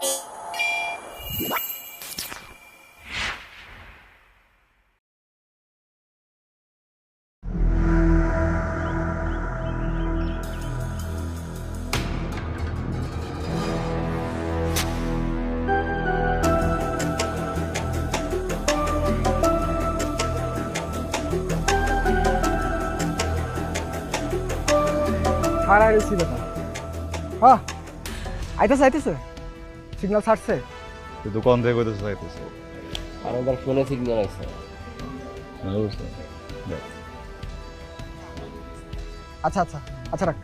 হ্যাঁ আইতেছে আইতেছে সিগন্যাল ছাড়ছে তুই দোকান থেকে কইতেছিস আইতেছে আমার ফোনে সিগন্যাল আছে। আচ্ছা আচ্ছা আচ্ছা রাখ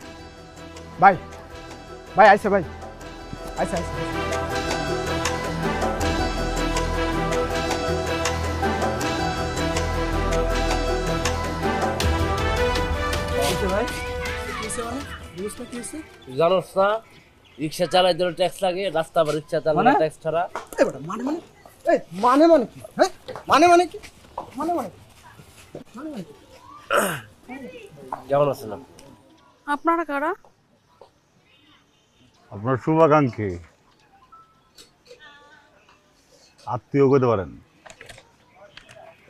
ভাই ভাই আইছে ভাই আইছে আইছে জানোস না রিক্সা চালাই দিলে ট্যাক্স লাগে, রাস্তা বা রিক্সা চালালে ট্যাক্স ছাড়া। মানে মানে এই মানে মানে কি হ্যাঁ মানে মানে কি মানে মানে মানে মানে কেমন আছেন? আপনারা কারা? আপনার শুভাকাঙ্ক্ষী আত্মীয় কইতে পারেন।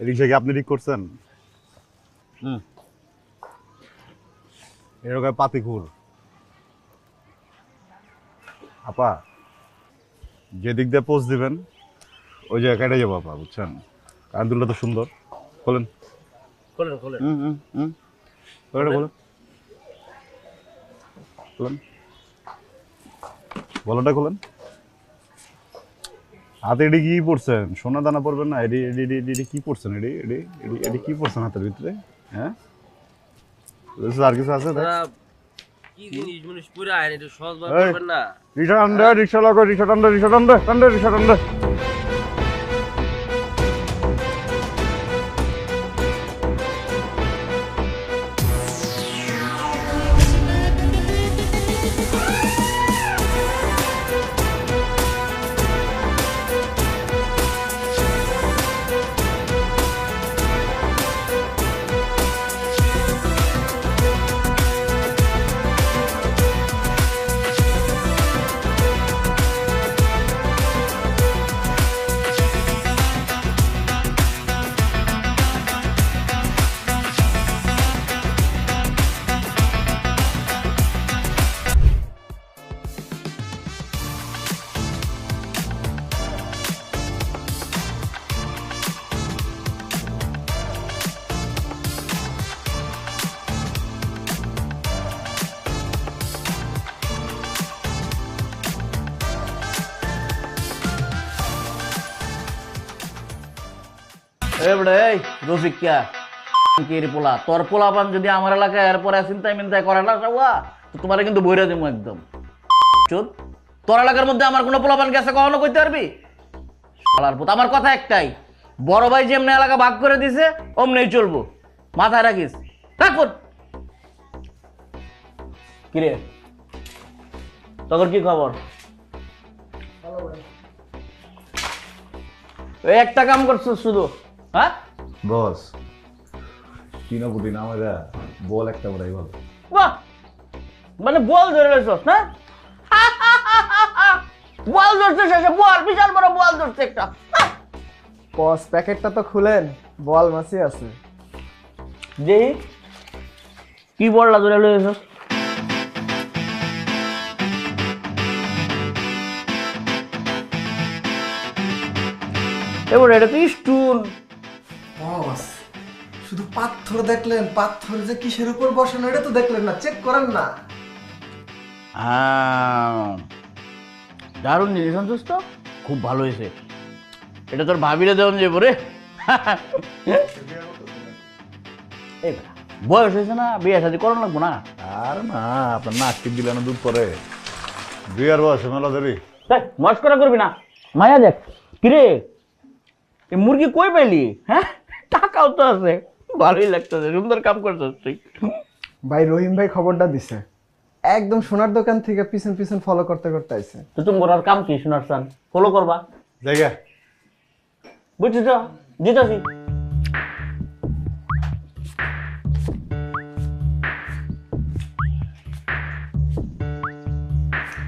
রিক্সা কি আপনি ঠিক করছেন? এরকম পাতিকুর আপা যেদিক দিয়ে পোস্ট দিবেন ওই জায়গায় কেটে যাবো আপা, বুঝছেন? কান্দুলটা তো সুন্দর। বলেন খোলেন খোলেন। বলেন বলেন বলাটা খোলেন। হাতে এটি কি পড়ছেন? সোনা দানা পড়বেন না? এটি এটি এটি এটি কি পড়ছেন? এটি এটি এটি এটি কি পড়ছেন হাতের ভিতরে? হ্যাঁ আর কিছু আছে? কি জিনিস মুনিশ পুরা আইন একটু সহজভাবে করবেন না। রিক্সা টান্ডে, রিক্সা লাগো, রিক্সা টান্ডে, রিক্সা টান্ডে, টান্ডে, রিক্সা টান্ডে। রফিকা পোলা তোর পোলাপান যদি আমার এলাকায় এরপরে চিন্তায় মিন্তায় করে না সবা তো তোমার কিন্তু বইরা দেবো একদম। তোর এলাকার মধ্যে আমার কোনো পোলাপান গেছে কখনো কইতে পারবি? আমার কথা একটাই, বড় ভাই যেমনি এলাকা ভাগ করে দিছে অমনি চলবো, মাথায় রাখিস। রাখুন কিরে তোর কি খবর? একটা কাম করছো শুধু, হ্যাঁ বস কিনাপুটি না আমার বল একটা বড়াই ভালো। বাহ, মানে বল ধরে রয়েছস না? বল ধরছে শেষে, বল বিশাল বড় বল ধরছে একটা। বস প্যাকেটটা তো খুলেন, বল মাছি আছে। যে কি বললা ধরে রয়েছস? এবার এটা তো স্টুল। বস শুধু পাথর দেখলেন, পাথর যে কিসের উপর বসানো এটা তো দেখলেন না, চেক করেন না। দারুণ জিনিস আনছিস তো, খুব ভালো হয়েছে। এটা তোর ভাবিলে দেওয়া যাবো রে। বয়স হয়েছে না, বিয়ে শাদী করানো লাগবো না? আর না আপনার নাক টিপ দিলে না দুধ পরে বিয়ার বয়স মেলা দেরি। মস্করা করবি না, মায়া দেখ কিরে এই মুরগি কই পাইলি? হ্যাঁ টাকাও তো আছে, ভালোই লাগতেছে, সুন্দর কাম করছিস তুই। ভাই রহিম ভাই খবরটা দিছে, একদম সোনার দোকান থেকে পিছন পিছন ফলো করতে করতে আইছে। তো তুমি আর কাম কি শোনার চান? ফলো করবা জায়গা বুঝছি তো, জিতাছি।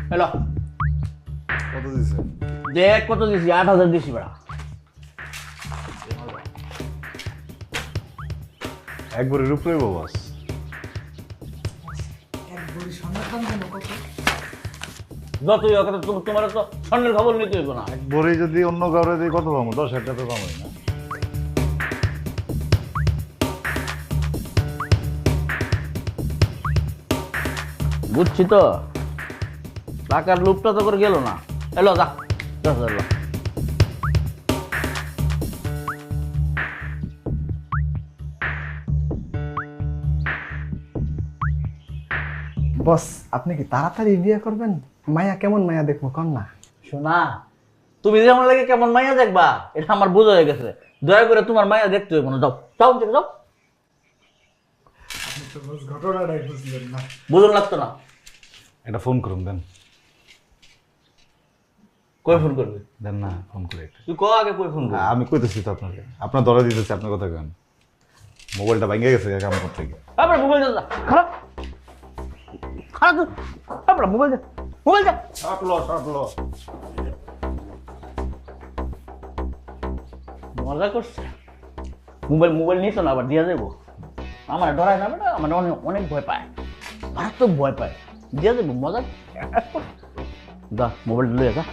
হ্যালো কত দিছে? দেখ কত দিছি, 8,000 দিছি বেড়া। এক ভরির উপরে বাস। এক ভরি সোনার দাম যেন কত? যতই হোক তোমার তো স্বর্ণের খবর নিতে হইব না। এক ভরি যদি অন্য কাউরে দিই কত পাবো? 10,000 টাকা তো পাবোই না। বুঝছি তো, টাকার লুপটা তো করে গেল না। এলো যা 10,000 লো। বস আপনি কি তাড়াতাড়ি বিয়ে করবেন? মায়া কেমন মায়া দেখবো কন না। শোনা, তুমি যে আমার লাগে কেমন মাইয়া দেখবা এটা আমার বোঝা হয়ে গেছে। দয়া করে তোমার মাইয়া দেখতে হইব না, যাও যাও দেখে যাও। আপনি তো বস ঘটনাটাই বুঝলেন না। বুঝুন লাগতো না। এটা ফোন করুন দেন। কই ফোন করবি? দেন না ফোন করে একটা। তুই ক আগে কই ফোন করবি? আমি কইতেছি তো আপনাকে, আপনার ধরে দিতেছি, আপনার কথা কেন? মোবাইলটা ভেঙে গেছে কাম করতে গিয়ে। আপনার মোবাইল যা খারাপ খারাপ তো আপনার মোবাইল যা মোবাইল যা। সাটলো। মজা করছে। মোবাইল নিত না, আবার দিয়া যাবো। আমার ডরায় না বেটা, আমার অনেক অনেক ভয় পায়, মারাত্মক ভয় পায়। দিয়া যাবো মজা। যা মোবাইলটা লইয়া যা।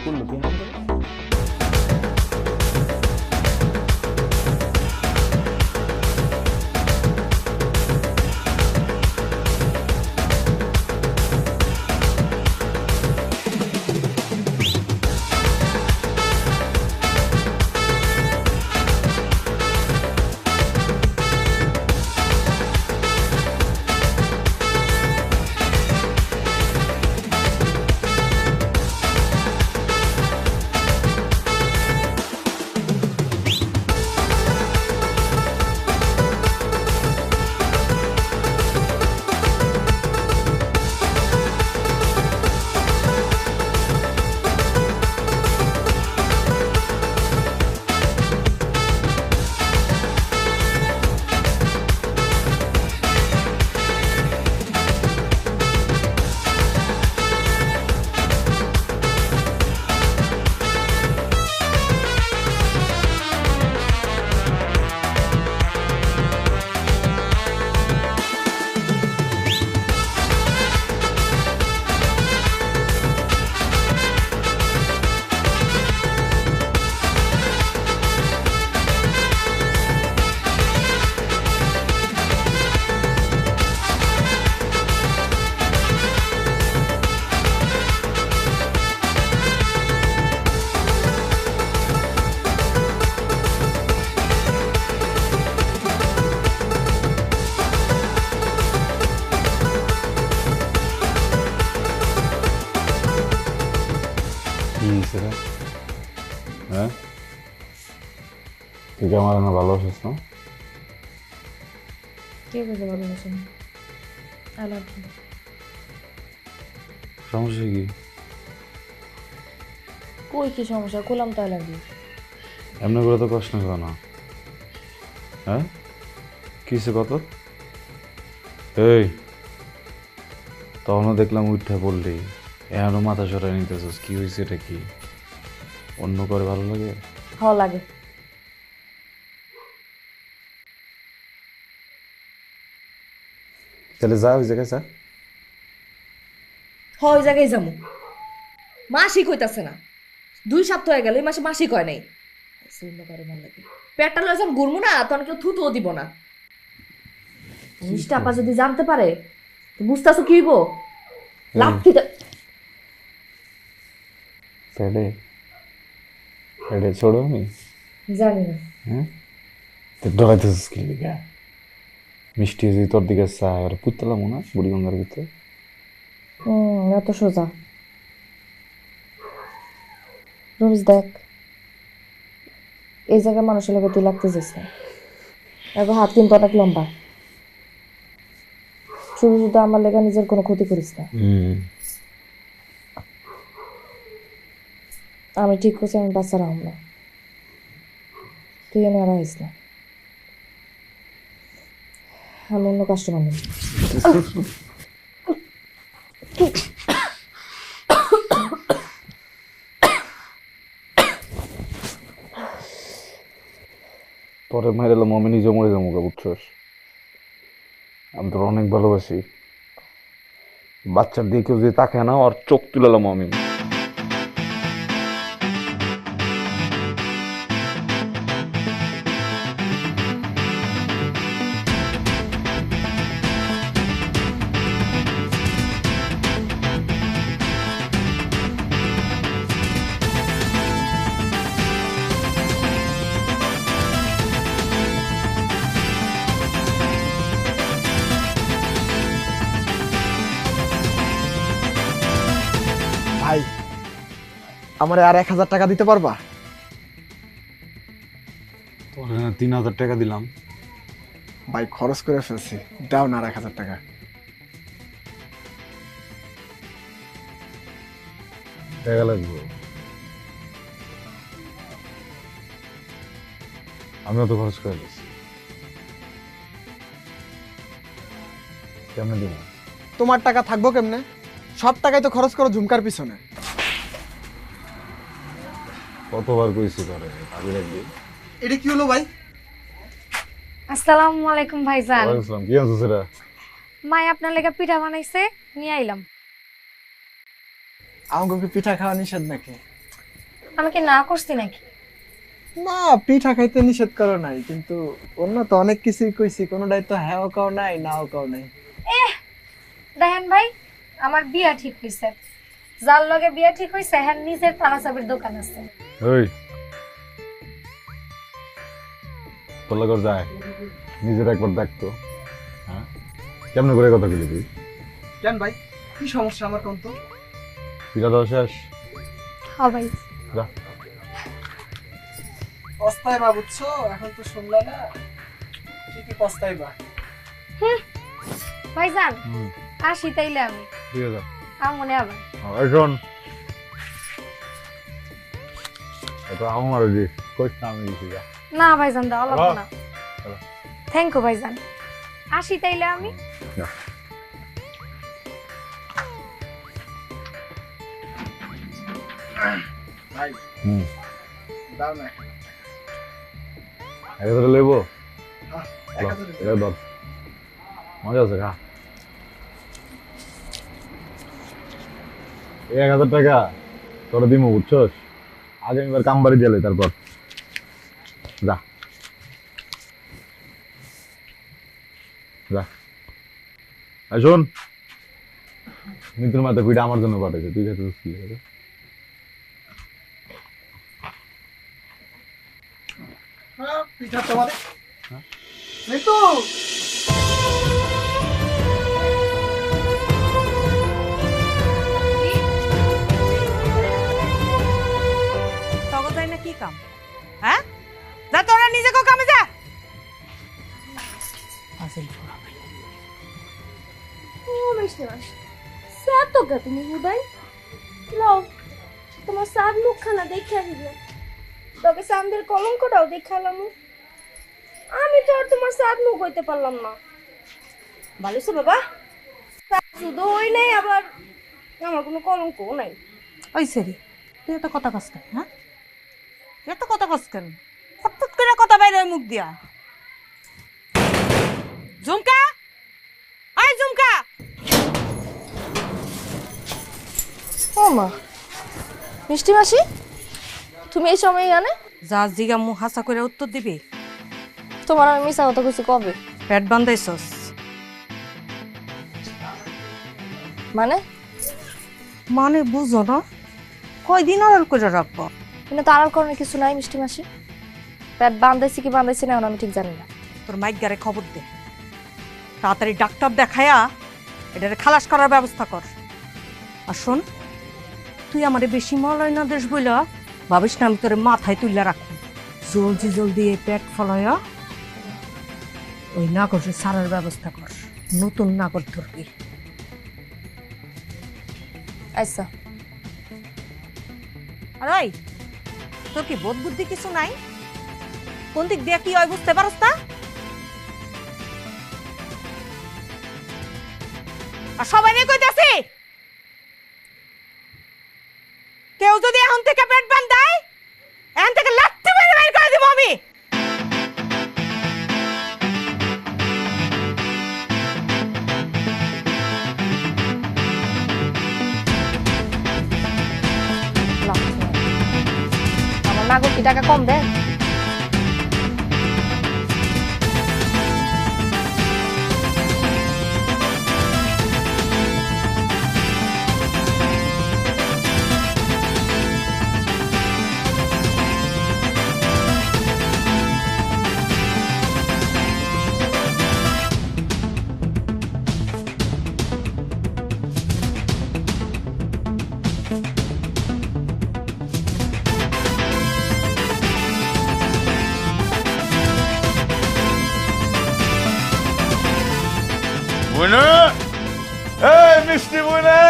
কোন লোক? হ্যাঁ তুই কি আমার না ভালোবাসিস না? কে বুঝে ভালোবাসেন? I love you. সমস্যা কি? কই কি সমস্যা? কইলাম তো আই লাভ ইউ। এমনি করে তো কষ্ট করো না। হ্যাঁ কিসে কত? এই তখনও দেখলাম উঠা পড়লি, এখনো মাথা সরাই নিতেছিস। কি হয়েছে? এটা কি অন্য করে ভালো লাগে? ভালো লাগে। তাহলে যা ওই জায়গায় যা। ওই জায়গায় যাবো। মাসি কইতাছে না, 2 সপ্তাহ হয়ে গেল, এই মাসে মাসি কয় নাই। চিন্তা করে ভালো লাগে। পেটটা লয়ে যখন ঘুরবো না তখন কেউ থুতুও দিব না। জিনিসটা আপা যদি জানতে পারে তো বুঝতেছো কি হইব? লাথিতে পেটে পেটে ছোড়ো আমি জানি না। হ্যাঁ তো ডরাইতেছিস কি লিগা? মিষ্টি যদি তোর দিকে চায় আর পুতলাম না বুড়িগঙ্গার ভিতরে। এত সোজা। রোজ দেখ, এই জায়গায় মানুষের লাগে তুই লাগতে যাস না। এখন হাত কিন্তু অনেক লম্বা। শুধু শুধু আমার লেগে নিজের কোনো ক্ষতি করিস না। আমি ঠিক করছি, আমি বাচ্চা রাখব না। তুই এনে আর আইস না। আমি অন্য কাস্টমার নেই। তোরে মাইরালাম আমি নিজে মরে যাবো বুঝছস। আমি তোর অনেক ভালোবাসি। বাচ্চার দিয়ে কেউ যদি তাকায় না ওর চোখ তুলালাম আমি। ভাই আমারে আর 1000 টাকা দিতে পারবা? তোর 3000 টাকা দিলাম। ভাই খরচ করে ফেলছি, দাও না আর 1000 টাকা। টাকা লাগবে। আমিও তো খরচ করে দিচ্ছি। কেমনে দিব? তোমার টাকা থাকবো কেমনে? সব টাকাই তো খরচ করো ঝুমকার পিছনে। কতবার কইছি করে ভাবি লাগবে। এটা কি হলো ভাই? আসসালামু আলাইকুম ভাইজান। ওয়ালাইকুম আসসালাম। কি আনছো সেটা? মাই আপনার লেগে পিঠা বানাইছে, নিয়ে আইলাম। আমাকে কি পিঠা খাওয়া নিষেধ নাকি? আমি কি না করছি নাকি? না, পিঠা খাইতে নিষেধ করো নাই, কিন্তু অন্য তো অনেক কিছুই কইছি, কোনোটাই তো হ্যাঁও কাও নাই নাও কাও নাই। দেখেন ভাই, আমার বিয়া ঠিক হইছে। যার লগে বিয়া ঠিক হইছে হ্যাঁ নিজের পানা চাবির দোকান আছে। ওই তোর লগর যায় নিজের একবার দেখতো। হ্যাঁ কেমনে করে কথা বলি তুই? কেন ভাই, কি সমস্যা আমার কোন তো? পিঠা দাও শেষ। হ্যাঁ ভাই। যা। পস্তাইবা বুঝছো, এখন তো শুনলা না, ঠিকই পস্তাইবা। ভাইজান আসি তাইলে আমি। ঠিক আছে। মনে আবার এখন এটা আমার দিস কইস না আমি দিছি যা। না ভাইজান দাও লাগবে না। চলো। থ্যাংক ইউ ভাইজান। আসি তাইলে আমি। যা। ভাই দাও না। আগে ধরে লইব। হ্যাঁ, লো, 1000 এটা ধর। মজা আছে খা। 1000 টাকা তোরা দিমু বুঝছস। আগামীবার কামবাড়ি দিলে তারপর যা যা। আর শোন, মিত্র মাতা পিঠা আমার জন্য পাঠাইছে, তুই খেতে কি হবে? হ্যাঁ, পিঠা তোমার। মিতু তখন তাই না কি কাম? হ্যাঁ, যা তোরা নিজে কো কামে যা। ও মিষ্টি মাস স্যার তো কে তুমি হুদাই লও তোমার সাদ মুখখানা দেখে আসবে, তোকে সামদের কলঙ্কটাও দেখালাম। আমি তো আর তোমার সাদ মুখ হইতে পারলাম না। ভালো আছে বাবা, শুধু ওই নাই, আবার আমার কোনো কলঙ্কও নাই। ওই সেরি, তুই এত কথা কস কেন? হ্যাঁ, এত কথা কস কেন? ফটফট করে কথা বাইরে মুখ দিয়া। ঝুমকা, আয় ঝুমকা। ও মা, মিষ্টি মাসি তুমি এই সময় জানে? যা জিগা মুখ হাসা করে উত্তর দিবি। তোমার আমি মিশা কথা কইছি কবে? পেট বান্ধাইছস মানে মানে বুঝো না, কয়দিন আড়াল করে রাখবো? কিন্তু তো আড়াল করার কিছু নাই মিষ্টি মাসি। পেট বান্ধাইছি কি বান্ধাইছি না এখন আমি ঠিক জানি না। তোর মাইকগারে খবর দে, তাড়াতাড়ি ডাক্তার দেখায়া এটারে খালাস করার ব্যবস্থা কর। আর শোন, তুই আমারে বেশি মলয় না দেশ বইলা ভাবিস না আমি তোরে মাথায় তুইলা রাখবো। জলদি জলদি এই পেট ফলাইয়া ওই নাগরে সারার ব্যবস্থা কর, নতুন নাগর ধরবি। আচ্ছা আর ওই তোর কি বোধ বুদ্ধি কিছু নাই? কোন দিক দিয়ে কি হয় বুঝতে পারস না? আর সবাই নিয়ে কইতাছি কেউ যদি এখন থেকে পেট বান্ধায় এখন থেকে লাত্তি মেরে বের করে দিব আমি। আমার নাগর কি টাকা কম দেয়? বুনো এই মিষ্টি বুনে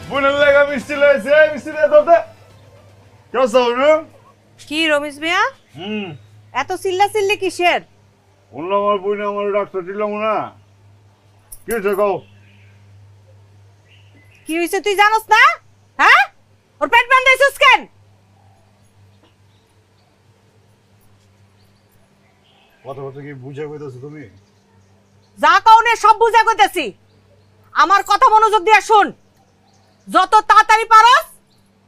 বুনের লাগা মিষ্টি লইছে মিষ্টি দে তো কেউ সাউনু কি রমেশ মিয়া এত চিল্লা চিল্লি কিসের? অন্য আমার বুনে আমার ডাক্তার দিলাম না কি হয়েছে কও কি হইছে তুই জানোস না? হ্যাঁ ওর পেট বান্ধাইছিস কেন? কথা কথা কি বুঝা কইতাছো তুমি যা কাউনে সব বুঝা কইতেছি, আমার কথা মনোযোগ দিয়ে শুন। যত তাড়াতাড়ি পারস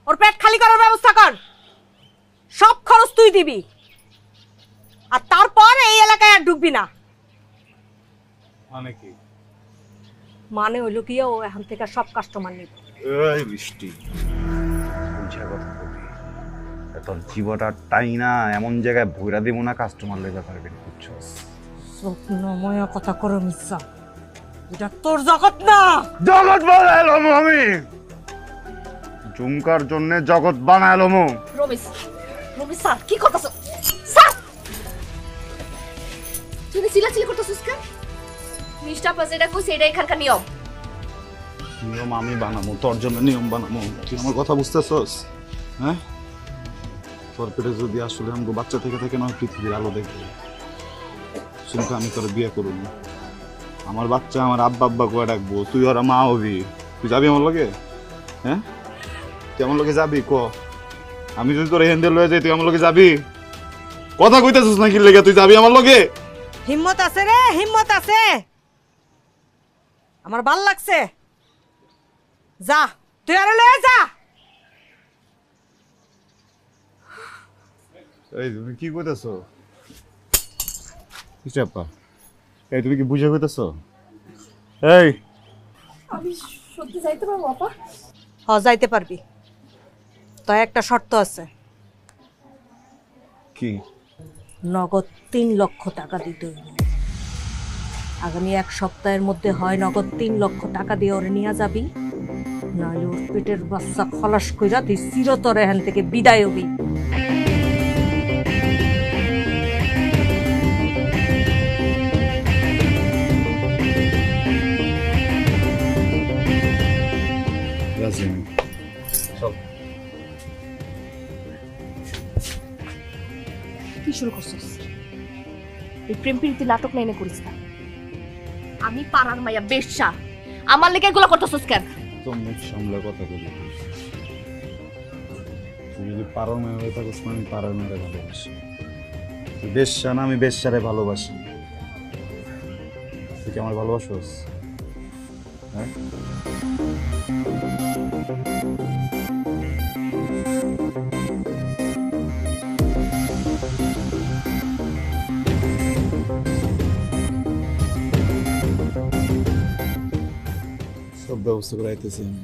ওর পেট খালি করার ব্যবস্থা কর, সব খরচ তুই দিবি, আর তারপর এই এলাকায় আর ঢুকবি না। মানে কি? মানে হইলো কি ও এখন থেকে সব কাস্টমার নিব। এই মিষ্টি বুঝা কথা কবি তোর জীবটা টাই না এমন জায়গায় ভইরা দিব না কাস্টমার লেগে পারবে বুঝছস স্বপ্নময় কথা করো মিসা, এটা তোর জগৎ না। জগৎ বানাইলাম আমি, ঝুমকার জন্য জগৎ বানাইলাম। রমেশ, রমেশ স্যার কি করতেছ? স্যার তুই চিল্লাচিল্লি করতেছিস কেন? মিস্টার পাস এটা কইছে এটা এখানকার নিয়ম। নিয়ম আমি বানাবো, তোর জন্য নিয়ম বানাবো। তুই আমার কথা বুঝতেছস? হ্যাঁ, তোর পেটে যদি আসলে আমাকে বাচ্চা থেকে থেকে নয় পৃথিবীর আলো দেখবে, শুনতে আমি তোর বিয়ে করুন, আমার বাচ্চা আমার আব্বা আব্বা করে ডাকবো, তুই ওরা মা হবি। তুই যাবি আমার লগে? হ্যাঁ, তুই আমার লগে যাবি? ক আমি যদি তোর হ্যান্ডেল হয়ে যাই তুই আমার লগে যাবি? কথা কইতেছিস নাকি লেগে? তুই যাবি আমার লগে? হিম্মত আছে রে, হিম্মত আছে, আমার ভাল লাগছে। যা তুই আরে লয়ে যা। এই তুমি কি কইতেছো? কিসেপা এই তুমি কি বুঝে কইতেছো? এই আমি সত্যি যাইতে পারবো আপা? হ যাইতে পারবি, তো একটা শর্ত আছে। কি? নগদ 3 লক্ষ টাকা দিতে হইবে। আগামী 1 সপ্তাহের মধ্যে হয় নগদ 3 লক্ষ টাকা দিয়ে ওরে নিয়ে যাবি, নাহলে ওর পেটের বাচ্চা খলাস কইরা তুই চিরতরে এখান থেকে বিদায় হবি। কি শুরু করছিস? এই প্রেম প্রীতি নাটক লাইনে করিস না। আমি পাড়ার মাইয়া বেশ্যা, আমার লেগে এগুলো করতেছিস কেন? তো মুখ সামলে কথা বলি। তুই যদি পারো মেয়ে হয়ে থাকিস না, আমি পাড়ার মেয়েরে ভালোবাসি। তুই বেশ্যা না, আমি বেশ্যারে ভালোবাসি। তুই কি আমার ভালোবাসোস? হ্যাঁ, সব ব্যবস্থা করে আইতেছি আমি।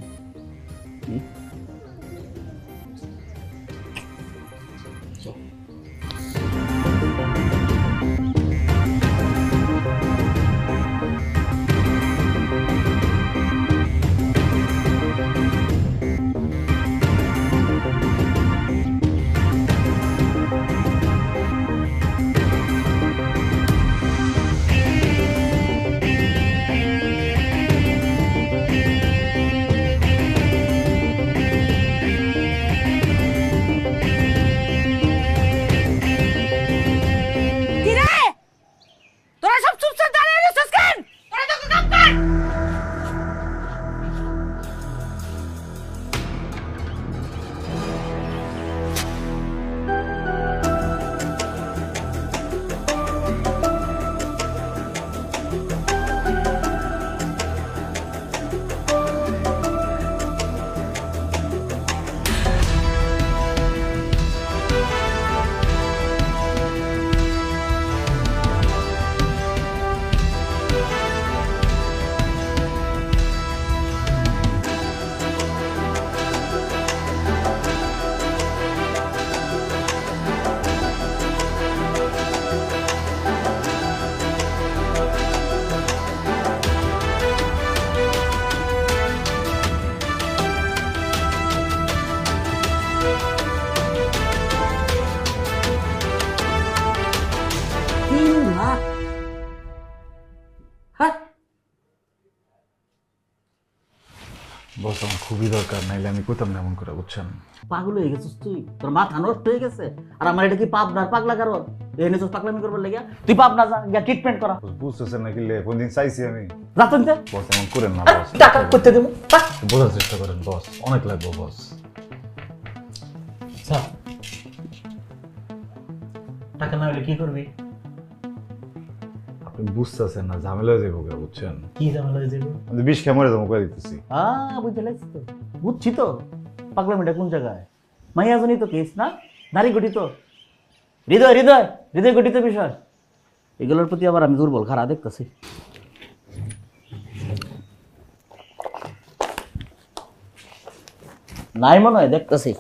বস আমার খুবই দরকার, নাইলে আমি কইতাম না এমন করে, বুঝছেন? পাগল হয়ে গেছিস তুই, তোর মাথা নষ্ট হয়ে গেছে। আর আমার এটা কি পাবনার পাগলা কারণ এনে তো পাগলামি করবার লেগে তুই পাবনা যা গিয়া ট্রিটমেন্ট করা। বুঝতেছেন না কিলে কোনদিন চাইছি আমি? রাতন দে বস এমন করেন না বস, টাকা করতে দেবো। বোঝার চেষ্টা করেন বস, অনেক লাগবে বস। টাকা না হলে কি করবি? আপনি বুঝতেছেন না, ঝামেলা হয়ে যাবো, বুঝছেন? কি ঝামেলা হয়ে যাবে? আমি 20 খেয়ে মরে যাবো কয়ে দিতেছি। বুঝতে লাগছি তো, বুঝছি তো। পাগলামিটা কোন জায়গায়? মাইয়া জনি তো কেস না, নারী গঠিত হৃদয়, হৃদয় হৃদয় গঠিত বিষয়। এগুলোর প্রতি আবার আমি দুর্বল, খারাপ দেখতেছি। নাই মনে হয়, দেখতেছি।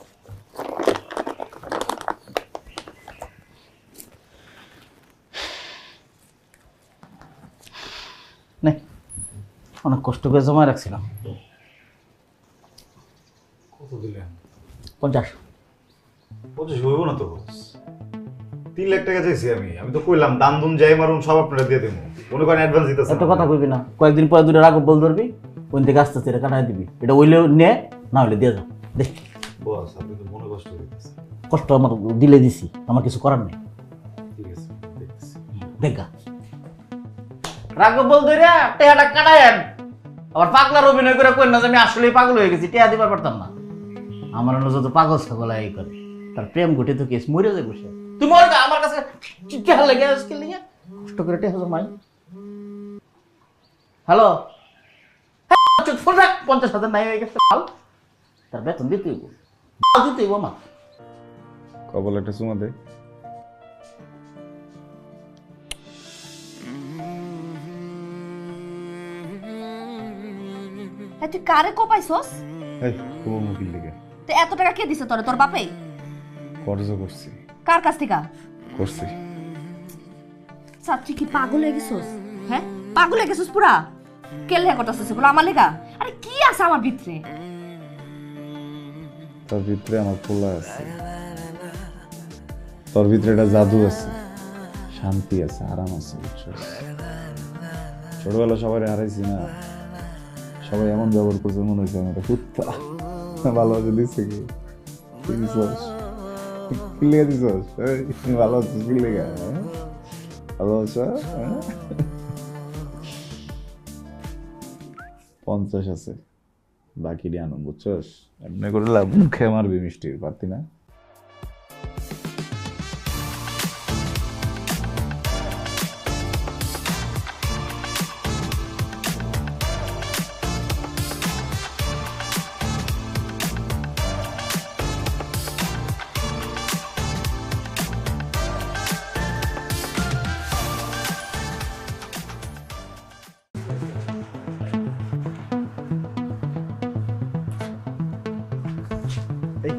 অনেক কষ্ট করে জমা রাখছিলাম। কত দিলেন? 50। 25 হইব না তো বস, 3 লাখ টাকা চাইছি আমি। আমি তো কইলাম দাম দুম যাই মারুন সব আপনারা দিয়ে দেবো, মনে করেন অ্যাডভান্স দিতেছেন। এত কথা কইবি না, কয়েকদিন পরে দুটো রাঘব বল ধরবি, ওই থেকে আস্তে আস্তে কাটাই দিবি। এটা হইলেও নে, না হইলে দিয়ে যা। দেখ বস আপনি তো মনে কষ্ট দিতেছেন। কষ্ট আমার দিলে দিছি, আমার কিছু করার নেই। ঠিক আছে দেখতেছি। দেখা রাঘব বল ধরে টেহাটা কাটায়েন। আবার পাগলার অভিনয় করে কই না যে আমি আসলেই পাগল হয়ে গেছি, টেহা দিবার পারতাম না। আমার যত পাগল ছাগল এই করে, তার প্রেম ঘটিত কেস মরে যায় বসে। তুই মর গা, আমার কাছে টেহা লেগে আজকে লিয়া কষ্ট করে টেহা জমাই। হ্যালো, ফোন রাখ, 50,000 নাই হয়ে গেছে। তার বেতন দিতে হইব, দিতে হইব আমার। কবল একটা চুমা দে। তুই কারে কোপাইছস? এই খুব মুকিল দিকে তো এত টাকা কে দিছে তোরে? তোর বাপে? কর্জ করছি। কার কাছ থেকে? করছি। ছাত্রী কি পাগল হয়ে গেছস? হ্যাঁ পাগল হয়ে গেছস পুরা? কে লেখা করতেছিস বলো আমার লেখা? আরে কি আছে আমার ভিতরে? তোর ভিতরে আমার পোলা আছে, তোর ভিতরে একটা জাদু আছে, শান্তি আছে, আরাম আছে, বুঝছস? ছোটবেলা সবাই হারাইছি না, সবাই এমন ব্যবহার করছে মনে হয়েছে আমি একটা কুত্তা। ভালোবাসা দিচ্ছে কি? তুই দিছস? কি লেগে দিছস? ভালো আছিস কি লেগে? ভালোবাসা 50 আছে, বাকি দিয়ে আনো, বুঝছস? এমনি করে লাভ মুখে মারবি মিষ্টির, পারতি না?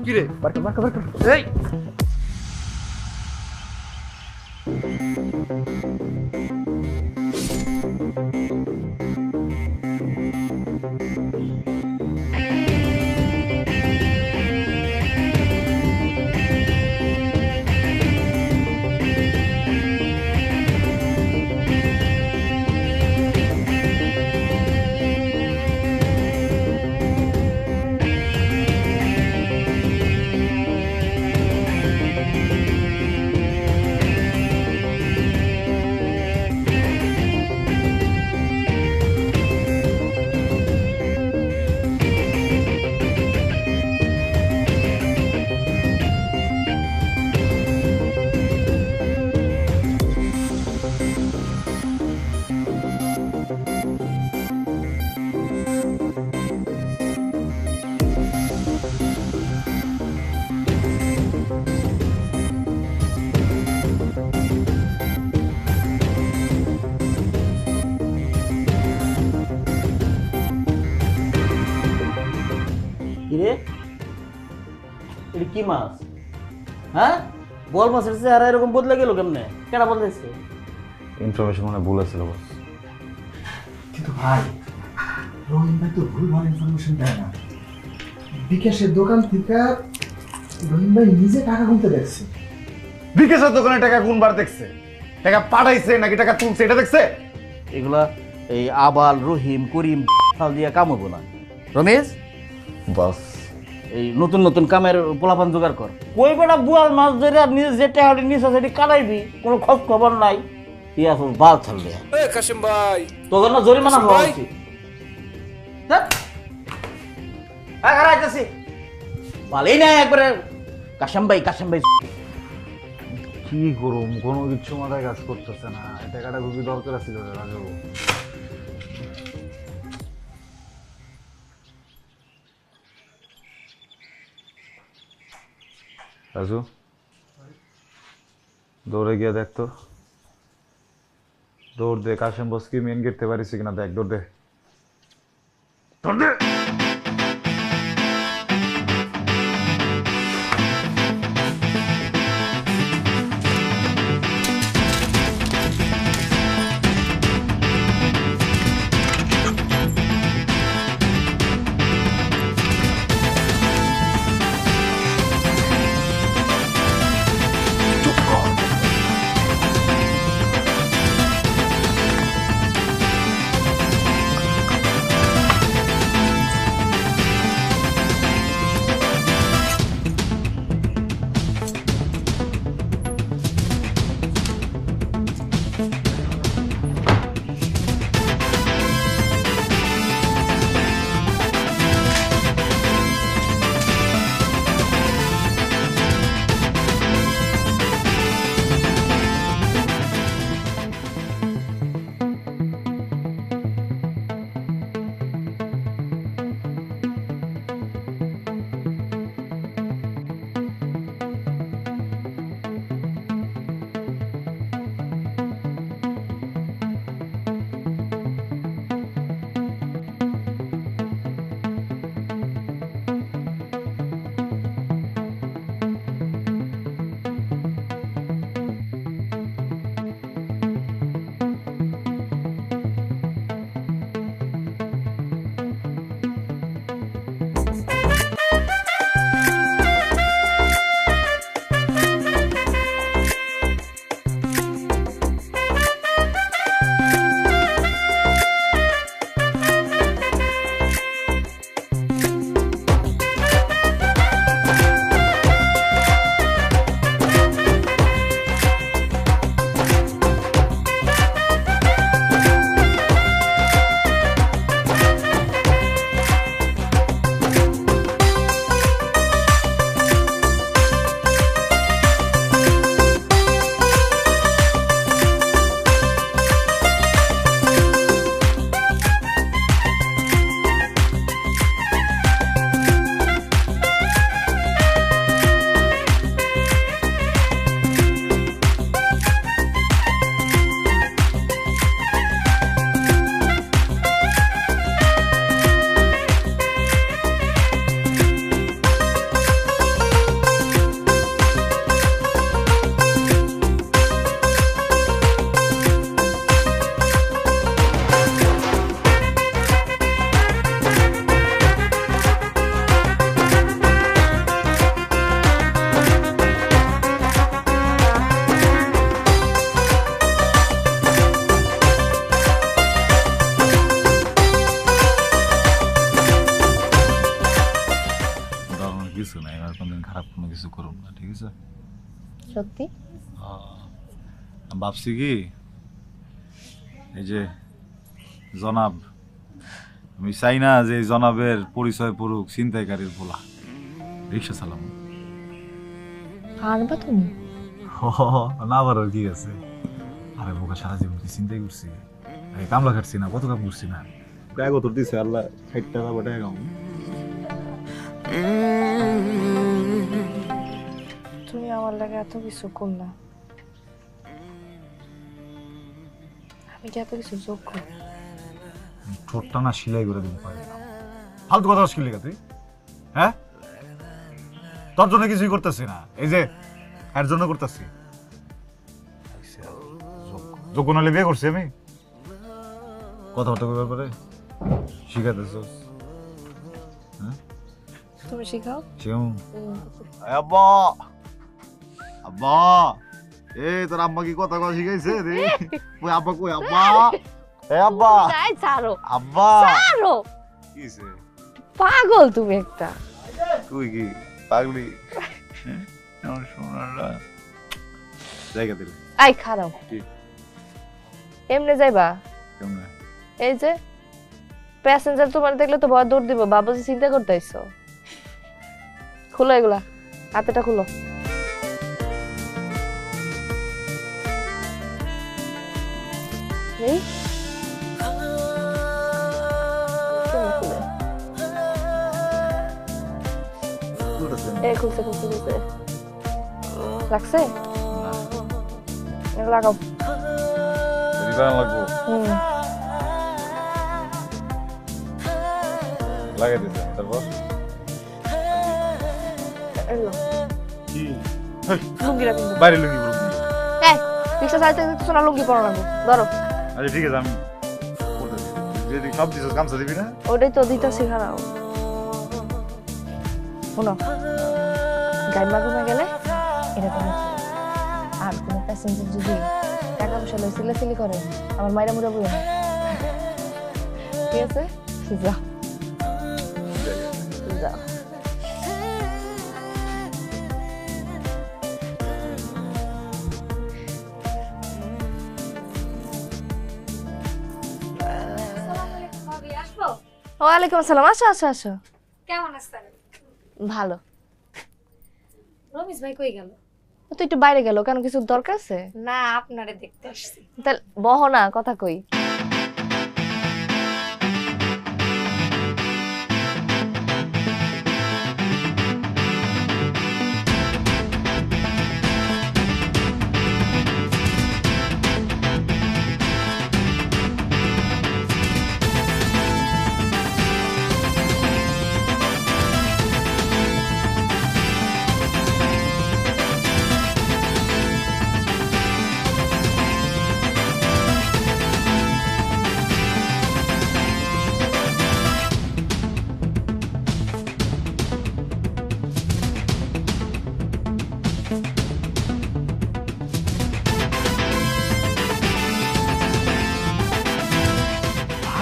কি রে? এই কিরে, এটা কি মাছ? হ্যাঁ, বল মাছের চেহারা এরকম বদলে গেল কেমনে? কেনা বদলেছে? ইনফরমেশন মনে ভুল আছিল বস। কিন্তু ভাই, রহিম ভাই তো ভুলভাল ইনফরমেশন দেয় না। বিকাশের দোকান থেকে রহিম ভাই নিজে টাকা গুনতে দেখছে। বিকাশের দোকানে টাকা গুনবার দেখছে? টাকা পাঠাইছে নাকি টাকা তুলছে এটা দেখছে? এগুলা এই আবাল, রহিম, করিম ফাল দিয়া কাম হবো না। রমেশ, বাস এই নতুন নতুন কামের পোলাপান জোগাড় কর। কই বেটা বুয়াল মাছ ধরে নিজে যে টাহাড়ি নিছে সেটি কাটাইবি, কোনো খোঁজ খবর নাই। তুই আসল বাল ছাড়লে কাশিম ভাই, তোর না জরিমানা হওয়া ভাই। উচিত। হারাইতেছি ভালোই না একবারে কাশাম ভাই কি করুম, কোনো কিছু মাথায় কাজ করতেছে না। এই টাকাটা খুবই দরকার ছিল রে রাজু। রাজু, দৌড়ে গিয়ে দেখ তো, দৌড় দে। কাশেম বস কি মেন গেটতে পারিস কিনা দেখ, দৌড় দে, দৌড় দে। কিছু নাই, আর কোনদিন খারাপ কোনো কিছু করব না, ঠিক আছে? সত্যি ভাবছি কি, এই যে জনাব, আমি চাই না যে জনাবের পরিচয় পড়ুক ছিনতাইকারীর পোলা। রিক্সা চালাম পারবা তুমি? না পারার কি আছে? আরে বোকা, সারা জীবন কি চিন্তাই করছি? কামলা খাটছি না, কত কাম করছি না? গায়ে কত দিছে আল্লাহ, 60 টাকা বা টাকা। তুমি আমার লাগে এত কিছু করলা, আমি কি এত কিছু যোগ্য? ঠোঁটটা না সিলাই করে দিতে পারি না। ফালতু কথা শিখলি তুই, হ্যাঁ? তোর জন্য কিছুই করতেছি না, এই যে এর জন্য করতেছি। যোগ্য নাহলে বিয়ে করছি আমি? কথাবার্তা করার পরে শিখাতেছ? তুমি শিখাও। শিখাও। আব্বা, আব্বা, এই তোর আম্মা কি কথা কথা শিখাইছে রে? ওই আব্বা কই? আব্বা, এ আব্বা, ছাড়ো আব্বা, ছাড়ো। কি হইছে? পাগল তুমি একটা। তুই কি পাগলি? আমার সোনারা জায়গা দিলে আই খারাপ কি? এমনি যাইবা? কেমন? এই যে প্যাসেঞ্জার তোমার দেখলে তো ভয় দৌড় দিব, বাবাজি চিন্তা করতে আইছো। খুলো এগুলা, হাতেটা খুলো। এই খুলছে খুলছে খুলছে লাগছে? লাগাও। লাগবো লাগাই দিতে তারপর কি লুঙ্গিটা কিন্তু বাইরে লুঙ্গি পরবো। রিক্সা চালাতে সোনা লুঙ্গি পরা লাগবে, ধরো। আচ্ছা ঠিক আছে, আমি যদি সব দিছিস গামছা দিবি না? ওটাই তো দিতেছি, খারাপ শোনো, গাইমা ঘুমে গেলে এরকম আর কোনো প্যাসেঞ্জার যদি টাকা পয়সা লই সিলাসিলি করে আমার মাইরা মুড়া বই না, ঠিক আছে? যাও যাও। ওয়ালাইকুম আসসালাম, আসো আসো আসো। কেমন আছেন? ভালো। রমেশ ভাই কই গেল? ও তো একটু বাইরে গেল, কেন কিছু দরকার আছে? না, আপনারে দেখতে আসছি। তাহলে বহ না, কথা কই।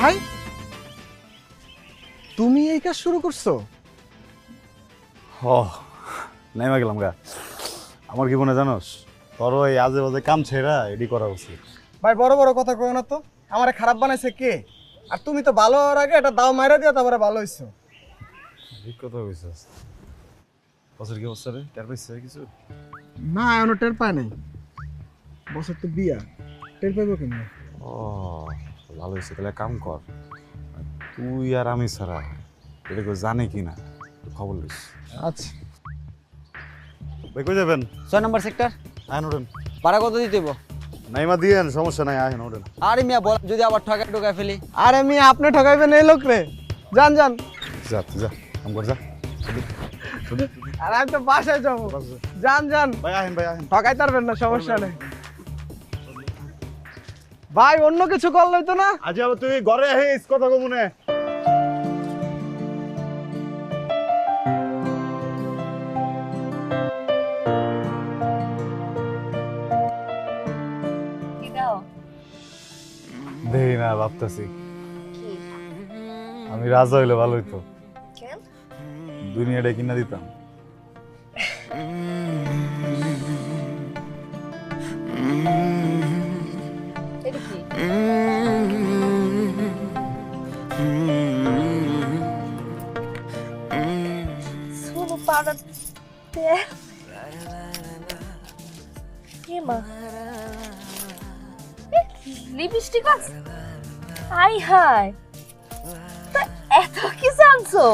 ভাই তুমি এই কাজ শুরু করছো? ও নাইমা গেলাম গা। আমার কি মনে জানোস, তোর এই আজে বাজে কাম ছেড়া এডি করা উচিত। ভাই বড় বড় কথা কই না তো, আমারে খারাপ বানাইছে কে? আর তুমি তো ভালো হওয়ার আগে এটা দাও মাইরা দিয়া তারপরে ভালো হইছো। ঠিক কথা কইছস। বছর কি বছরে টের পাইছে কিছু? না এখনো টের পায় নাই, বছর তো বিয়া, টের পাইবো কেমনে? ও ভালো হয়েছে, তাহলে কাম কর, তুই আর আমি ছাড়া এটা কেউ জানে কি না খবর লিস। আচ্ছা ভাই কই যাবেন? 6 নম্বর সেক্টর। আহেন ওঠেন। ভাড়া কত দিতে হইব? নাইমা দিয়েন, সমস্যা নাই, আহেন ওঠেন। আরে মিয়া বল, যদি আবার ঠকাই ফেলি? আরে আমি আপনি ঠকাইবেন এই লোক রে, যান যান। যা তুই যা, কাম কর যা। আর আমি তো বাসায় যাবো, যান যান। ভাই আহেন, ভাই আহেন। ঠকাই পারবেন না, সমস্যা নেই। ভাই অন্য কিছু করলে তো না? আজ আবার তুই ঘরে আহিস, কথা কমুনে। কি দাও? দেই না, ভাবতেছি আমি রাজা হইলে ভালো হইতো, কেন? দুনিয়াটা কিনা দিতাম। এটা কি? সোনু পাউডার তেল। কি মা? লিপস্টিক আছে? হাই হাই, তা এত কি জানছো?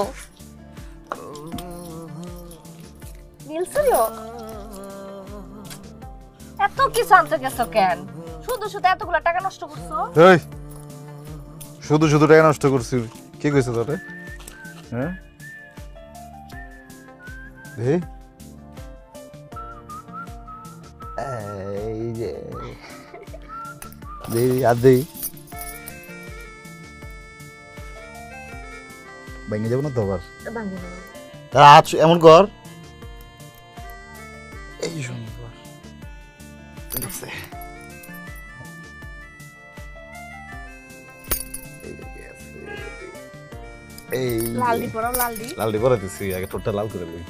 নীলসরিও এত কি জানতে গেছো কেন? শুধু শুধু এতগুলা টাকা নষ্ট করছো? এই শুধু শুধু টাকা নষ্ট করছি, কি কইছে তোরে? হ্যাঁ এই এই যে দেই আদি ভেঙে যাবো না তো আবার। হাত এমন কর, এই সুন্দর ঠিক আছে। এই লালডি পরাও লালডি। লালডি পরে দিছি, আগে ঠোঁটটা লাল করে দিই।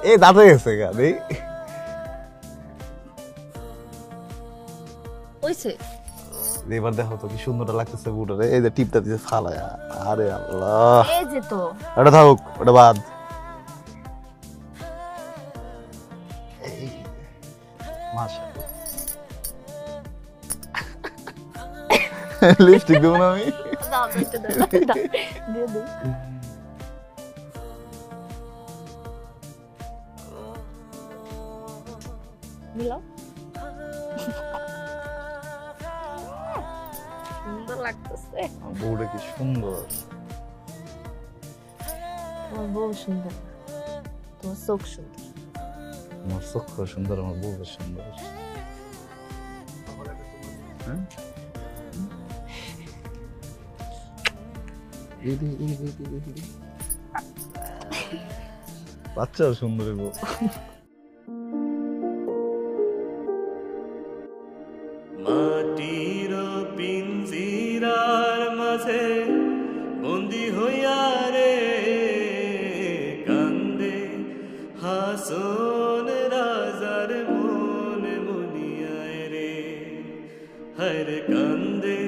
এই দাঁত হয়ে গেছে গা দেই। ওইছে এবার দেখো তো কি সুন্দরটা লাগতেছে বুটারে। এই যে টিপটা দিতে ফালায়, আরে আল্লাহ। এই যে তো ওটা থাকুক, ওটা বাদ। লিপস্টিক দেবো না আমি? দাও একটু দাও দিয়ে দে। মিলাও। সুন্দর লাগতেছে। বউটা কি সুন্দর। তোমার বউ সুন্দর, তোমার চোখ সুন্দর। আমার চক্ষু সুন্দর, আমার বউ সুন্দর। বাচ্চাও সুন্দর বউ। মাটির পিঞ্জিরার মাঝে বন্দি হইয়া রে কান্দে হাসন রাজার মন মুনিয়ায় রে, হরে কান্দে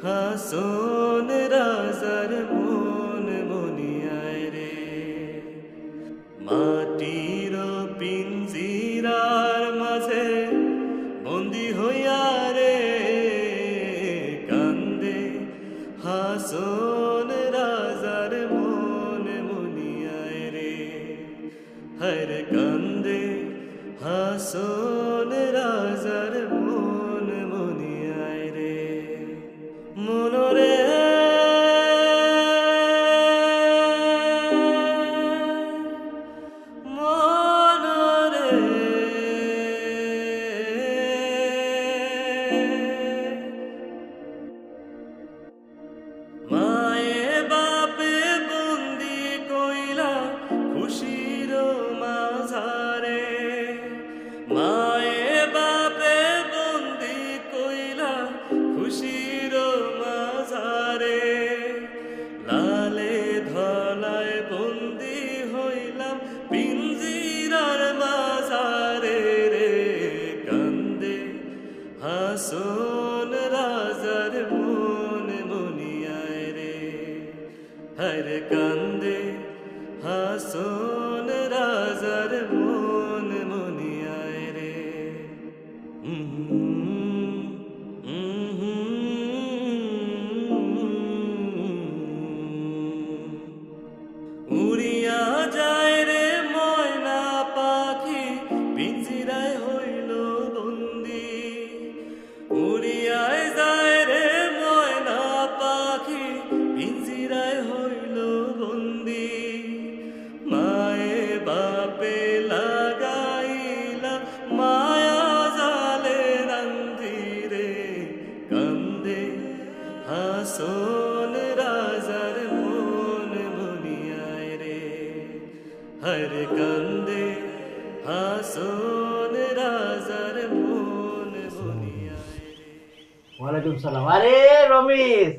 হাসন রাজার মন মুনিয়ায় রে। মাটির পিঞ্জিরার মাঝে বন্দি হইয়া রে কান্দে হাসন রাজার মন মুনিয়ায় রে, হরে কান্দে হাসন রাজার মন মুনিয়ায় রে। মনরে মায়ে বাপে বন্দি কইলা খুশির মাঝারে, মায়ে বাপে বন্দি কইলা খুশির মাঝারে, লালে ধলায় বন্দি হইলাম পিঞ্জিরার মাঝারে রে, কান্দে হাসন রাজার মন মুনিয়ায় রে, হরে কান্দে হাসন রাজার মন মুনিয়ায় রে। উড়িয়া যায় রে ময়না পাখি পিঞ্জিরায় হইল বন্দি, উড়িয়ায় যায় রে ময়না পাখি পিঞ্জিরায় হইল বন্দি, মায়ে বাপে লাগাইলা মায়া জালে রান্ধি রে, কান্দে হাসন রাজার মন মুনিয়ায় রে, হরে কান্দে হাসন রাজার মন মুনিয়ায় রে। ওয়ালাইকুম সালাম। আরে রমেশ,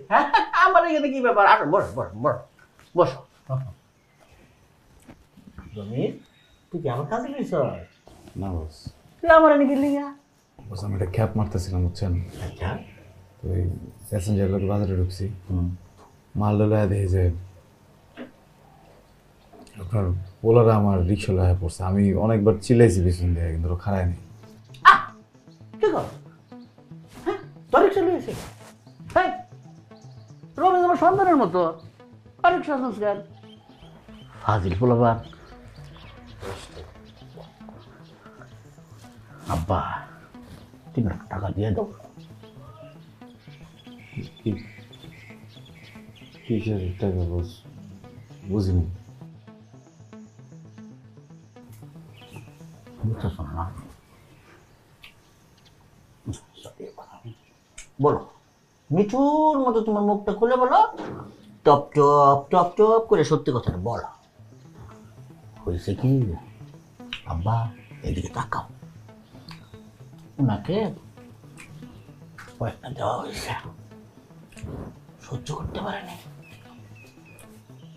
আমার এখানে কি ব্যাপার? আসো বসো বসো বসো বসো। রমেশ, তুই কি আমার কাছে গেছিস? না বস, তুই আমার এনে গেলি না? বস আমি একটা খ্যাপ মারতেছিলাম বুঝছেন। আচ্ছা, তো ওই প্যাসেঞ্জার লোক বাজারে ঢুকছি, মাল লয়া দেখি যে আপনার পোলারা আমার রিক্সা লয়া পড়ছে। আমি অনেকবার চিল্লাইছি পিছন দিয়ে, কিন্তু খারায় নেই। কি কর? তোর রিক্সা লিয়েছে? রমেশ আমার সন্তানের মতো, রিক্সা সংস্কার ফাজিল পোলাবার। আব্বা 3 লাখ টাকা দিয়ে দাও। কিসের টাকা বস? বুঝিনি। বুঝতেছ না? বলো, মিঠুর মতো তোমার মুখটা খুলে বলো, টপ টপ টপ টপ করে সত্যি কথাটা বলো। হয়েছে কি আব্বা, এদিকে তাকাও, ওনাকে পয়সা দেওয়া হয়েছে সহ্য করতে পারেনি।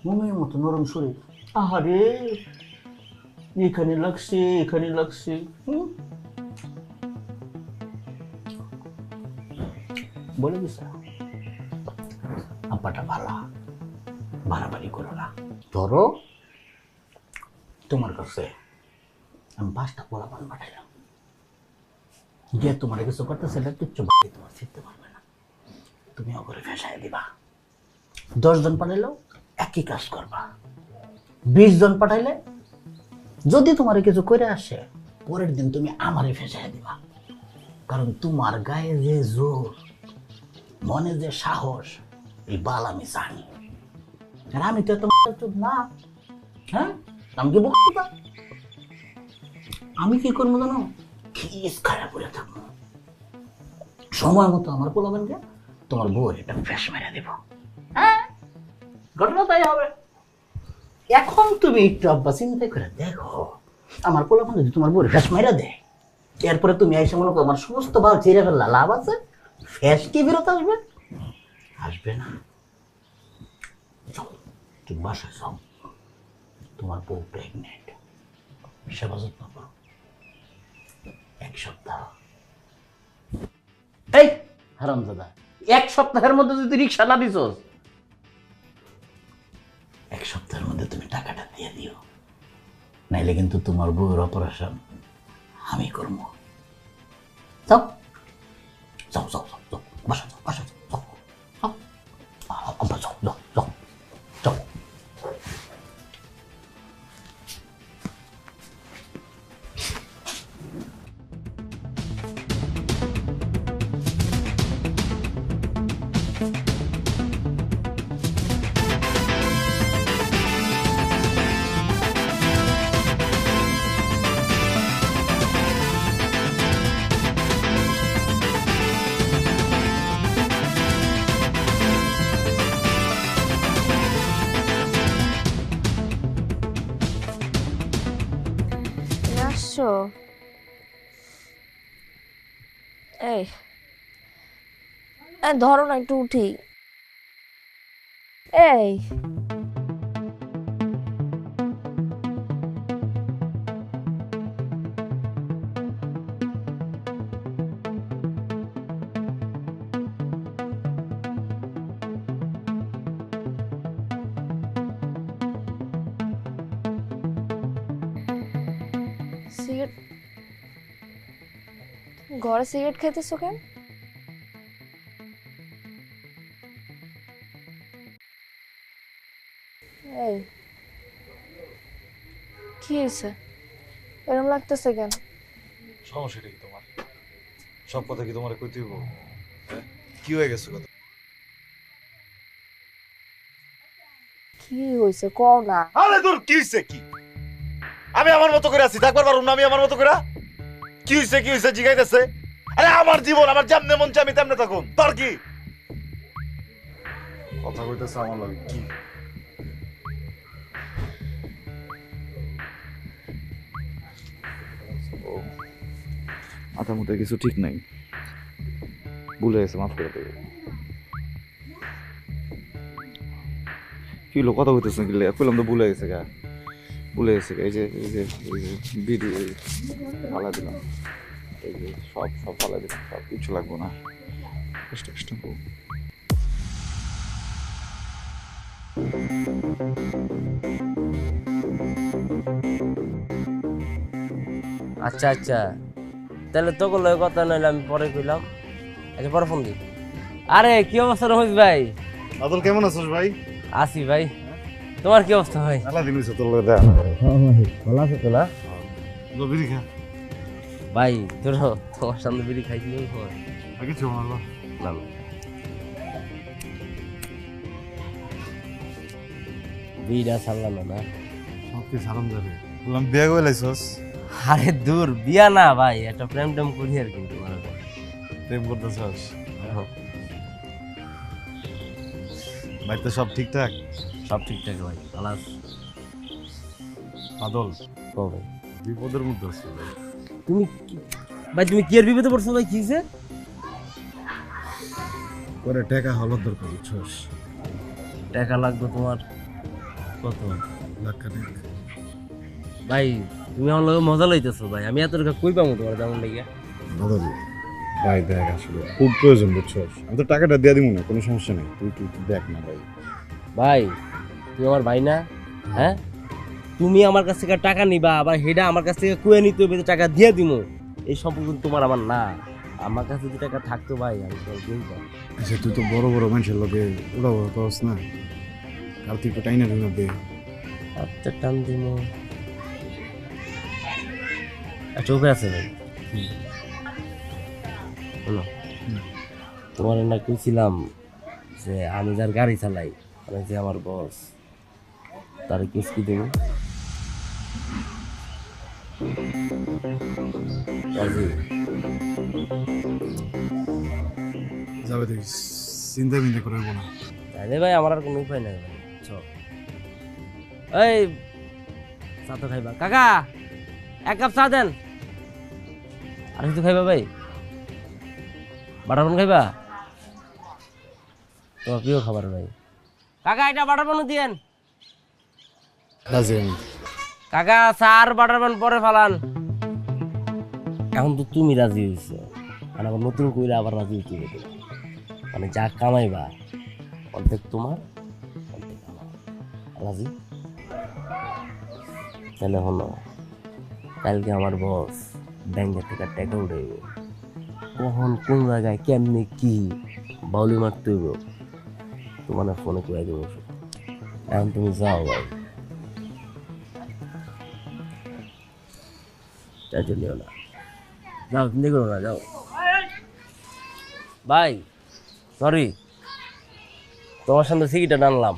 মোমের মতো নরম শরীর, আহারে এখানে লাগছে এখানে লাগছে। বলে দিছে আব্বাটা ভালা, বাড়াবাড়ি করো না। ধরো তোমার কাছে আমি 5টা পোলাপান পাঠাইলাম, যে তোমার কিছু করতেছে কিচ্ছু তোমার শিখতে পারবে না, তুমি অগরে ফেসাই দিবা। 10 জন পাঠাইলেও একই কাজ করবা। 20 জন পাঠাইলে যদি তোমার কিছু করে আসে, পরের দিন তুমি আমারে ফেসাই দিবা। কারণ তোমার গায়ে যে জোর, মনে যে সাহস, এই বাল আমি জানি। আর আমি তো তোমার না, হ্যাঁ আমি কি বলতে, আমি কি করবো জানো, খিস খারাপ করে থাকবো, সময় মতো আমার পোলাবেনকে তোমার বউয়ের একটা ফ্রেশ মেরে দিব। হ্যাঁ ঘটনা তাই হবে। এখন তুমি একটু আব্বা চিন্তা করে দেখো, আমার পোলাবেন যদি তোমার বউয়ের ফ্রেশ মেরে দেয়, এরপরে তুমি এসে মনে করো আমার সমস্ত ভাব ছেড়ে ফেললা, লাভ আছে? ফ্রেশ কি বিরত আসবে? আসবে না। তুমি বাসায় যাও, তোমার বউ প্রেগনেন্ট, সেবা যত্ন করো 1 সপ্তাহ। এই হারামজাদা, 1 সপ্তাহের মধ্যে যদি রিক্সা না দিছস, 1 সপ্তাহের মধ্যে তুমি টাকাটা দিয়ে দিও, নাইলে কিন্তু তোমার বউয়ের অপারেশন আমি করবো। যাও যাও যাও যাও যাও, বাসা যাও বাসা যাও যাও যাও যাও যাও যাও যাও। আসছো? এই ধরো না, একটু উঠি। এই সিগারেট, ঘরে সিগারেট খেতেছো কেন? এই কি হয়েছে, এরকম লাগতেছে কেন? সমস্যাটা কি তোমার? সব কথা কি তোমার কইতে হইব? কি হয়ে গেছে কথা? কি হয়েছে কও না। আরে তোর কি হইছে? কি আমি আমার মতো করে আছি, থাকবার পারুম না আমি আমার মতো করে? কি হইছে জিগাইতেছে? আরে আমার জীবন, আমার যেমনে মন চাই আমি তেমনে থাকুম, তোর কি? কথা কইতেছে আমার লাগে কি? মাথার মধ্যে কিছু ঠিক নাই, ভুলে গেছে, মাফ করে দেবে। কি হলো, কথা কইতেছে কি? কইলাম তো ভুলে গেছে গা, ভুলে গেছে। এই যে বিড়ি ফালা দিলাম, এই যে সব ফালা দিলাম, সব কিছু লাগবো না, কষ্ট কষ্ট করবো। আচ্ছা আচ্ছা, তাহলে তো লয় কথা নইলে আমি পরে কইলাম। আচ্ছা পরে ফোন দিই। আরে কি অবস্থা রমেশ ভাই? আদল কেমন আছিস ভাই? আসি ভাই, তোমার কি অবস্থা ভাই? মেলা দিন হইছে তোর লগে দেখা। ভালো আছো তোলা? বিড়ি খা ভাই তোর তোমার সামনে বিড়ি খাইছি আগে ছিল না না, বিড়া ছাড়লাম না। সব কি সালাম যাবে বললাম, বিয়া করে লাইছস? আরে দূর, বিয়া না ভাই, একটা প্রেম টেম করি আর কি। তোমার প্রেম করতেছস? বাড়িতে সব ঠিকঠাক? সব ঠিকঠাক ভাই, আলাস। আদল ও ভাই বিপদের মধ্যে আছি তুমি ভাই, তুমি কি আর বিপদে পড়ছো ভাই? কি হয়েছে? করে টাকা হলার দরকার বুঝছস? টাকা লাগবে তোমার কত? লাখ খানেক। ভাই তুমি আমার লগে মজা লইতেছো ভাই, আমি এত টাকা কই পাবো তোমার তেমন লেগে? বদল ভাই দেখ, আসলে খুব প্রয়োজন বুঝছস। আমি তো টাকাটা দিয়ে দিব না, কোনো সমস্যা নেই, তুই তুই তুই দেখ না ভাই। ভাই তুমি আমার ভাই না? হ্যাঁ, তুমি আমার কাছ থেকে টাকা নিবা, আবার হেডা আমার কাছ থেকে কুয়ে নিতে হবে, টাকা দিয়ে দিমু, এই সম্পর্ক কিন্তু তোমার আমার না। আমার কাছে যদি টাকা থাকতো ভাই আমি তো দিতাম। আচ্ছা তুই তো বড় বড় মানুষের লোকে ওরা বড় করস না, আর তুই একটু টাইনা টাইনা দে। আচ্ছা টান দিমু, আচ্ছা উপায় আছে ভাই। শোনো, তোমার না কইছিলাম যে আমি যার গাড়ি চালাই, মানে যে আমার বস, তার কিস্তি দেবো। যাবে তুই, চিন্তা বিন্দা করে না। তাইলে ভাই আমার আর কোনো উপায় নাই ভাই। চল এই চা তো খাইবা কাকা, এক কাপ চা দেন। আর কিছু খাইবা ভাই? বাটার পান খাইবা? তোমার প্রিয় খাবার ভাই। কাকা এটা বাটার পানও দিয়েন। কাকা চা আর বাটার পান পরে ফালান। এখন তো তুমি রাজি হয়েছো, মানে আবার নতুন কইরা আবার রাজি হইতে হবে। মানে যা কামাইবা অর্ধেক তোমার অর্ধেক আমার। রাজি? তাহলে হলো কালকে আমার বস ব্যাংকের থেকে টাকা উঠাইব, কখন কোন জায়গায় কেমনে কি বাউলি মারতে হইব তোমার ফোনে কয়ে দেবো। এখন তুমি যাও ভাই, টেনশন নিও না, যাও চিন্তা করো না, যাও ভাই। সরি তোমার সামনে সিকিটা টানলাম।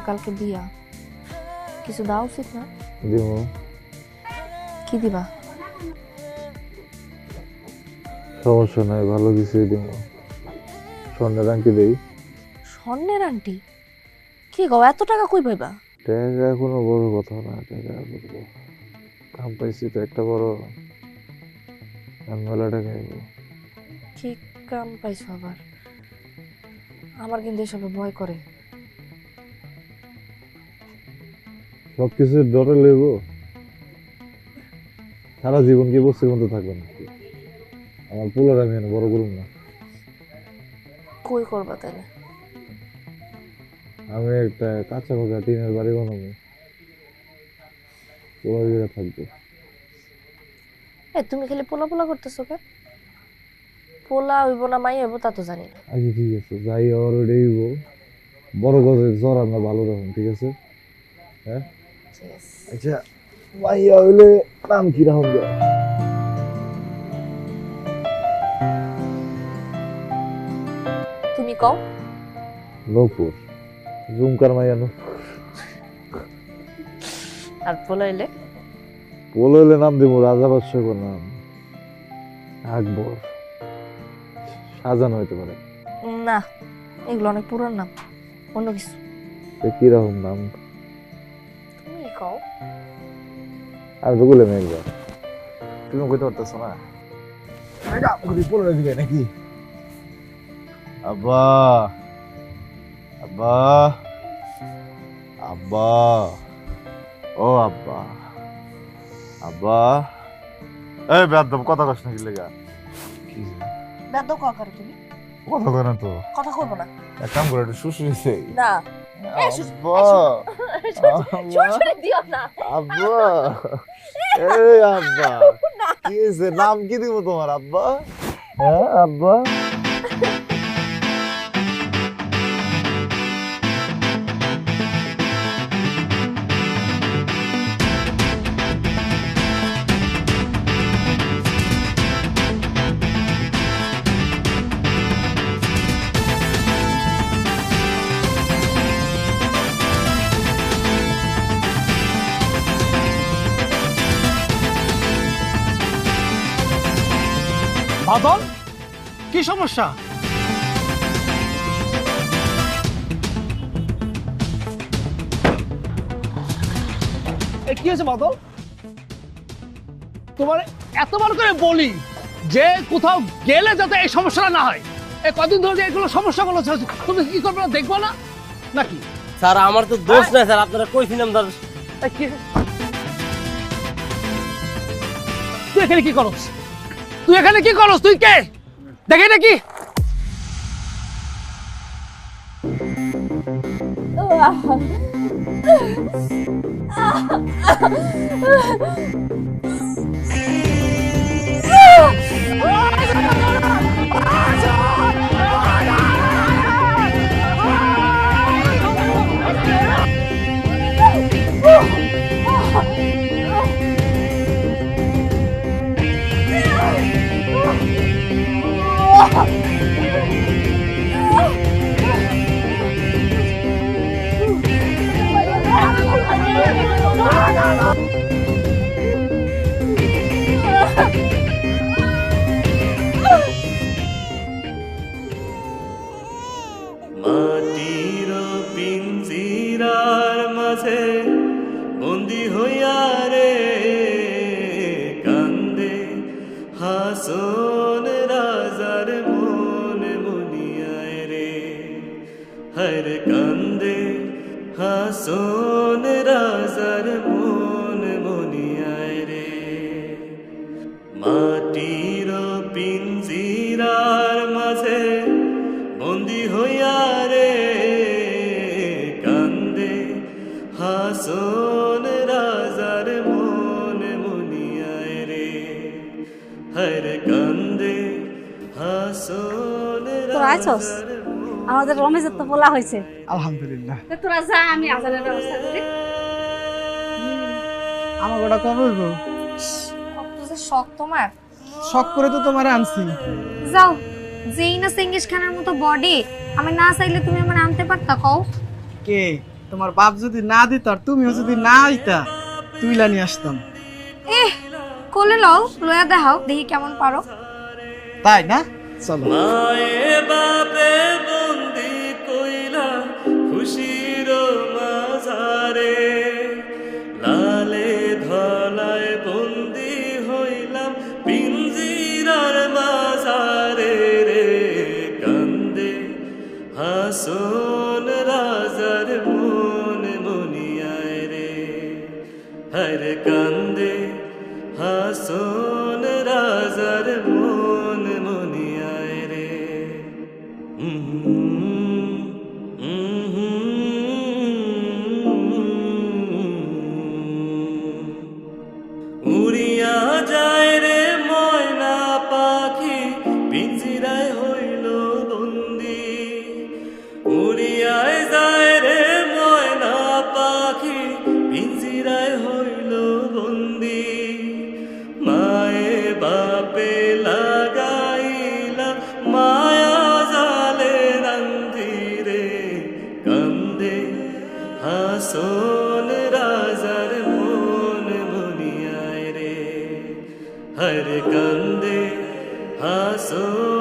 কালকে বিয়া, কিছু দেওয়া উচিত না? দিব। কি দিবা? সমস্যা নাই, ভালো কিছুই দিব। স্বর্ণের আংটি দেই। স্বর্ণের আংটি? কি গো, এত টাকা কই পাইবা? টাকা কোনো বড় কথা না, টাকা কাম পাইছি তো একটা বড়, আমি মেলা টাকা আইব। কি কাম পাইছো আবার? আমার কিন্তু এসবে ভয় করে। সবকিছু ডরে লইব, সারা জীবন কি বস্তির মধ্যে থাকবেন নাকি? আমার পোলার আমি এনে বড় করুন না। কই করবা তাহলে? আমি একটা কাঁচা পাকা টিনের বাড়ি বানাবো, পোলার জায়গা থাকবে। তুমি খালি পোলা পোলা করতেছো কেন? পোলা হইব না মাই হইব তা তো জানি না। আচ্ছা ঠিক আছে, যাই আর ওইটাই হইব। বড় গজের জ্বর আমরা ভালো রাখুন, ঠিক আছে? হ্যাঁ আচ্ছা, মাইয়া হইলে নাম কি রাখুন? তুমি কও। নূপুর, জুমকার মাইয়া নূপুর। আর পোলা হইলে? পোলা হইলে নাম দিব রাজা বাদশাহ নাম, আকবর, শাহজাহান হইতে পারে। না, এগুলো অনেক পুরান নাম, অন্য কিছু। কিরকম নাম? তুমি কও। আর তো বলে একবার তুমি কইতে পারতেছ না, পোলা দিকে নাকি? আব্বা, আব্বা, আব্বা, ও আব্বা, আব্বা। এই বেদম কথা কস নাকি লেগা? কি বেদ ক করে তুমি? কথা কয় না তো। কথা কইব না। এক কাম করে একটু শুশুইছে। না। আব্বা, শুশুরে দিও না। আব্বা, এই আব্বা, কি হইছে? নাম কি দিব তোমার আব্বা? হ্যাঁ আব্বা। বাদল, কি সমস্যা? কি হয়েছে বাদল? তোমার এতবার করে বলি যে কোথাও গেলে যাতে এই সমস্যাটা না হয়। এই কদিন ধরে যে এগুলো সমস্যাগুলো হচ্ছে, তুমি কি করবে না, দেখবো না নাকি? স্যার আমার তো দোষ নাই স্যার, আপনারা কইছিলাম স্যার। তুই এখানে কি করস? তুই এখানে কি করস? তুই কে দেখে নাকি? মাটির পিঞ্জিরার মাঝে বন্দি হইয়া রে কান্দে হাসন রাজার মন মুনিয়ায় রে, হরে কান্দে হাসন রাজার মন মুনিয়ায় রে। মাটির পিঞ্জিরার মাঝে বন্দি হইয়া রে কান্দে হাসন রাজার মন মুনিয়ায় রে, হরে কান্দে হাসন রাজার। আমাদের রমেশের তো বলা হয়েছে। আলহামদুলিল্লাহ। তোরা যা, আমি আজানের ব্যবস্থা করি। আমার গোটা কবে হইব? কত যে শখ তোমার। শখ করে তো তোমার আনছি। যাও, যেই না চেঙ্গিস খানের মতো বডি, আমি না চাইলে তুমি আমার আনতে পারতা কও? কে তোমার বাপ যদি না দিত আর তুমিও যদি না আইতা, তুইলা নিয়ে আসতাম। কোলে লও, লয়া দেখাও, দেখি কেমন পারো। তাই না? চলো। মায়ে বাপে বন্দি কইলা খুশির মাঝারে, লালে ধলায় বন্দি হইলাম পিঞ্জিরার মাঝারে রে, কান্দে হাসন রাজার মন মুনিয়ায় রে, হর কান্দে হাসন রাজার মন মনিয়ায় রে উড়িয়া যায় রে ময়না পাখি পিঞ্জিরায় হইল বন্দি উড়িয়ায় যায় রে ময়না পাখি পিঞ্জিরায় হইল বন্দি মায়ে বাপে লাগাইলা মায়া জালে রান্ধি রে কান্দে হাসন রাজার মন মনিয়ায় রে হর কান্দে হাসন